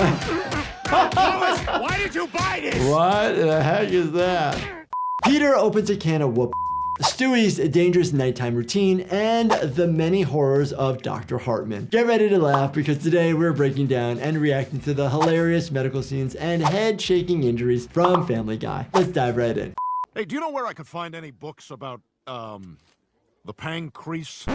Lois, why did you buy this? What the heck is that? Peter opens a can of whoop. Stewie's dangerous nighttime routine, and the many horrors of Dr. Hartman. Get ready to laugh because today we're breaking down and reacting to the hilarious medical scenes and head-shaking injuries from Family Guy. Let's dive right in. Hey, do you know where I could find any books about, the pancreas?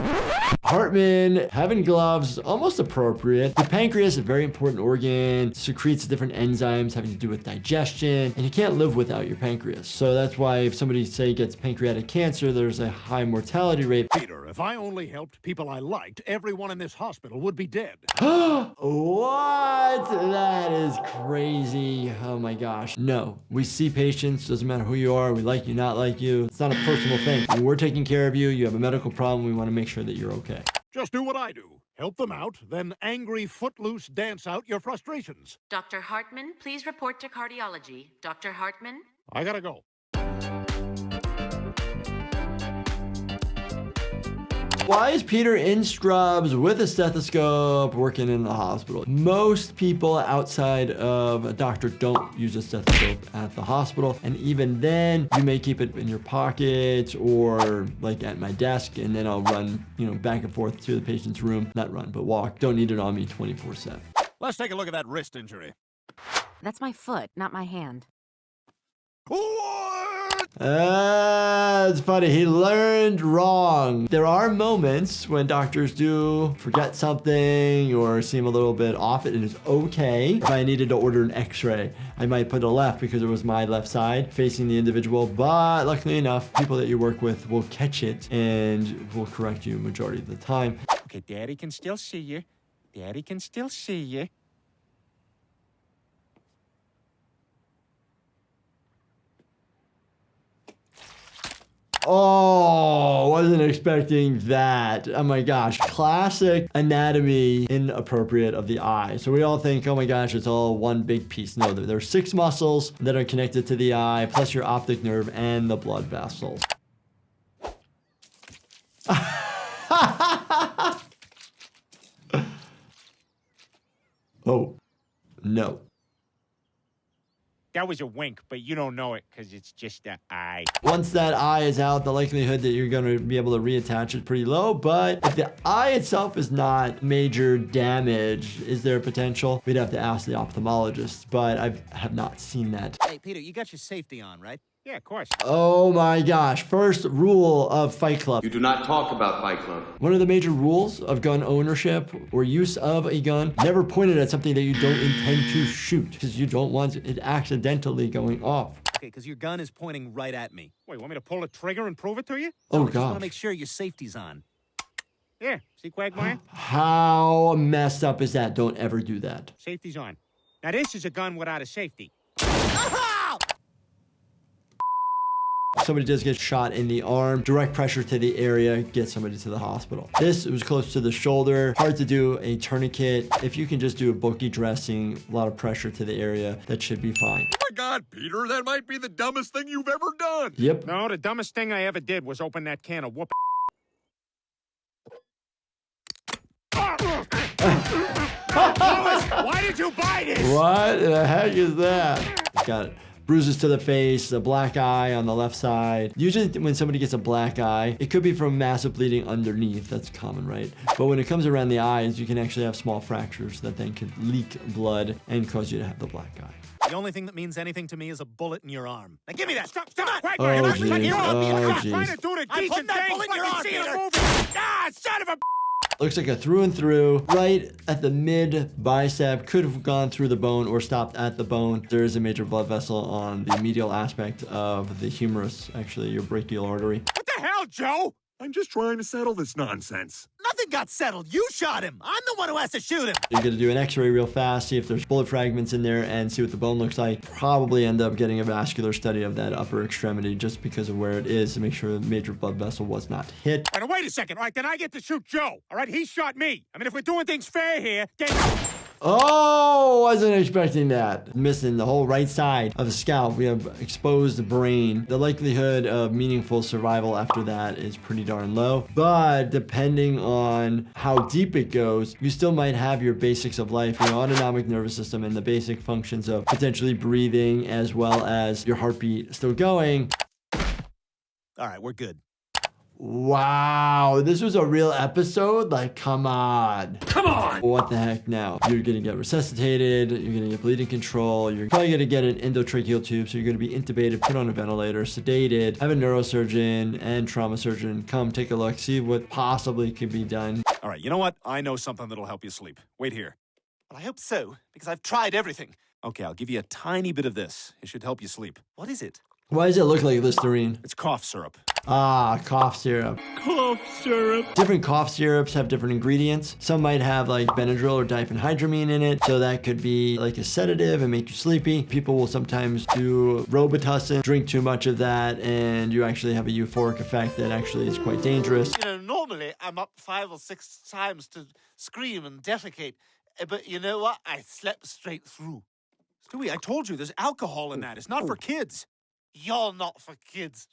Hartman having gloves, almost appropriate. The pancreas, a very important organ, secretes different enzymes having to do with digestion, and you can't live without your pancreas. So that's why if somebody, say, gets pancreatic cancer, there's a high mortality rate. Peter, if I only helped people I liked, everyone in this hospital would be dead. What? That is crazy. Oh my gosh. No, we see patients, doesn't matter who you are, we like you, not like you. It's not a personal thing. When we're taking care of you, you have a medical problem, we want to make sure that you're okay. Just do what I do. Help them out, then angry footloose dance out your frustrations. Dr. Hartman, please report to cardiology. Dr. Hartman? I gotta go. Why is Peter in scrubs with a stethoscope working in the hospital? Most people outside of a doctor don't use a stethoscope at the hospital. And even then, you may keep it in your pocket or like at my desk, and then I'll run, back and forth to the patient's room. Not run, but walk. Don't need it on me 24/7. Let's take a look at that wrist injury. That's my foot, not my hand. What? It's funny. He learned wrong. There are moments when doctors do forget something or seem a little bit off. It is okay. If I needed to order an x-ray, I might put a left because it was my left side facing the individual. But luckily enough, people that you work with will catch it and will correct you majority of the time. Okay, Daddy can still see you. Daddy can still see you. Oh, wasn't expecting that. Oh my gosh. Classic anatomy inappropriate of the eye. So we all think, oh my gosh, it's all one big piece. No, there are 6 muscles that are connected to the eye, plus your optic nerve and the blood vessels. Oh, no. That was a wink, but you don't know it because it's just an eye. Once that eye is out, the likelihood that you're going to be able to reattach it pretty low. But if the eye itself is not major damage, is there a potential? We'd have to ask the ophthalmologist, but I have not seen that. Hey, Peter, you got your safety on, right? Yeah, of course. Oh my gosh. First rule of Fight Club. You do not talk about Fight Club. One of the major rules of gun ownership or use of a gun, never point it at something that you don't intend to shoot because you don't want it accidentally going off. Okay, because your gun is pointing right at me. Wait, want me to pull the trigger and prove it to you? Oh I just want gosh. to make sure your safety's on. Yeah, see Quagmire? How messed up is that? Don't ever do that. Safety's on. Now this is a gun without a safety. Somebody does get shot in the arm, direct pressure to the area, get somebody to the hospital. This was close to the shoulder, hard to do a tourniquet. If you can just do a bulky dressing, a lot of pressure to the area, that should be fine. Oh my God, Peter, that might be the dumbest thing you've ever done. Yep. No, the dumbest thing I ever did was open that can of whoop. Lois, why did you buy this? What the heck is that? Got it. Bruises to the face, a black eye on the left side. Usually when somebody gets a black eye, it could be from massive bleeding underneath. That's common, right? But when it comes around the eyes, you can actually have small fractures that then could leak blood and cause you to have the black eye. The only thing that means anything to me is a bullet in your arm. Now give me that. Stop, Quagmire! Oh, You're not jeez. cutting your arm. Oh, I'm jeez. trying to do the I'm decent putting that thing. bullet in your Fucking arm, see the Peter. movie. Ah, son of a... Looks like a through and through, right at the mid bicep, could have gone through the bone or stopped at the bone. There is a major blood vessel on the medial aspect of the humerus, actually your brachial artery. What the hell, Joe? I'm just trying to settle this nonsense. Nothing got settled. You shot him. I'm the one who has to shoot him. You're gonna do an x-ray real fast, see if there's bullet fragments in there and see what the bone looks like. Probably end up getting a vascular study of that upper extremity just because of where it is to make sure the major blood vessel was not hit. All right, wait a second. All right, then I get to shoot Joe. All right, he shot me. I mean, if we're doing things fair here, then... Oh, wasn't expecting that. Missing the whole right side of the scalp. We have exposed brain. The likelihood of meaningful survival after that is pretty darn low. But depending on how deep it goes, you still might have your basics of life, your autonomic nervous system, and the basic functions of potentially breathing, as well as your heartbeat still going. All right, we're good. Wow, this was a real episode? Like, come on. Come on! What the heck now? You're gonna get resuscitated, you're gonna get bleeding control, you're probably gonna get an endotracheal tube, so you're gonna be intubated, put on a ventilator, sedated, have a neurosurgeon and trauma surgeon come take a look, see what possibly could be done. All right, you know what? I know something that'll help you sleep. Wait here. Well, I hope so, because I've tried everything. Okay, I'll give you a tiny bit of this. It should help you sleep. What is it? Why does it look like Listerine? It's cough syrup. Ah, cough syrup. Cough syrup. Different cough syrups have different ingredients. Some might have like Benadryl or diphenhydramine in it, so that could be like a sedative and make you sleepy. People will sometimes do Robitussin, drink too much of that, and you actually have a euphoric effect that actually is quite dangerous. You know, normally I'm up 5 or 6 times to scream and defecate. But you know what? I slept straight through. Stewie, I told you there's alcohol in that. It's not for kids. You're not for kids.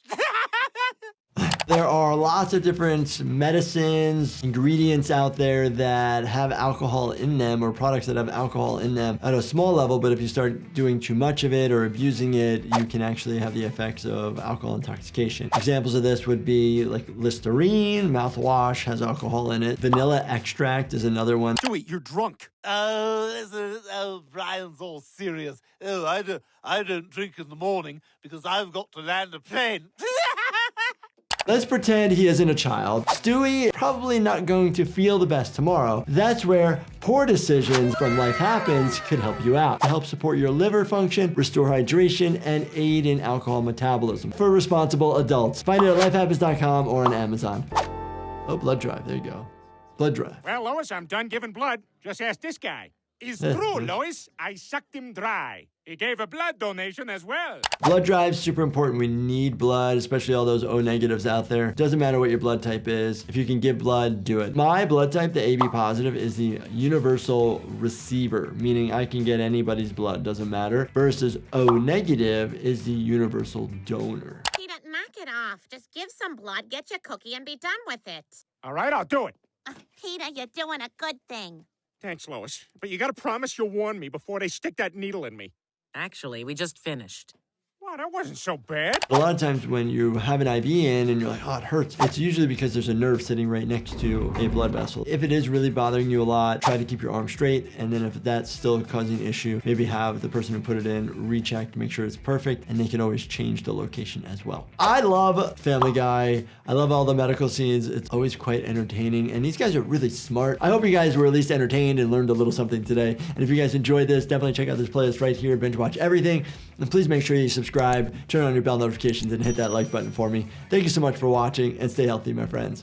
There are lots of different medicines, ingredients out there that have alcohol in them, or products that have alcohol in them at a small level, but if you start doing too much of it or abusing it, you can actually have the effects of alcohol intoxication. Examples of this would be like Listerine, mouthwash has alcohol in it. Vanilla extract is another one. Stewie, you're drunk. Oh, Brian's all serious. Oh, I don't drink in the morning because I've got to land a plane. Let's pretend he isn't a child. Stewie probably not going to feel the best tomorrow. That's where poor decisions from Life Happens could help you out. To help support your liver function, restore hydration, and aid in alcohol metabolism for responsible adults. Find it at lifehappens.com or on Amazon. Oh, blood drive, there you go. Blood drive. Well, Lois, I'm done giving blood. Just ask this guy. It's true, Lois. I sucked him dry. He gave a blood donation as well. Blood drive's super important. We need blood, especially all those O negatives out there. Doesn't matter what your blood type is. If you can give blood, do it. My blood type, the AB positive, is the universal receiver, meaning I can get anybody's blood, doesn't matter. Versus O negative is the universal donor. Peter, knock it off. Just give some blood, get your cookie, and be done with it. All right, I'll do it. Peter, you're doing a good thing. Thanks, Lois. But you gotta promise you'll warn me before they stick that needle in me. Actually, we just finished. Wow, that wasn't so bad. A lot of times when you have an IV in and you're like, oh, it hurts, it's usually because there's a nerve sitting right next to a blood vessel. If it is really bothering you a lot, try to keep your arm straight. And then if that's still causing an issue, maybe have the person who put it in recheck to make sure it's perfect. And they can always change the location as well. I love Family Guy. I love all the medical scenes. It's always quite entertaining. And these guys are really smart. I hope you guys were at least entertained and learned a little something today. And if you guys enjoyed this, definitely check out this playlist right here, binge watch everything. And please make sure you subscribe, turn on your bell notifications, and hit that like button for me. Thank you so much for watching, and stay healthy, my friends.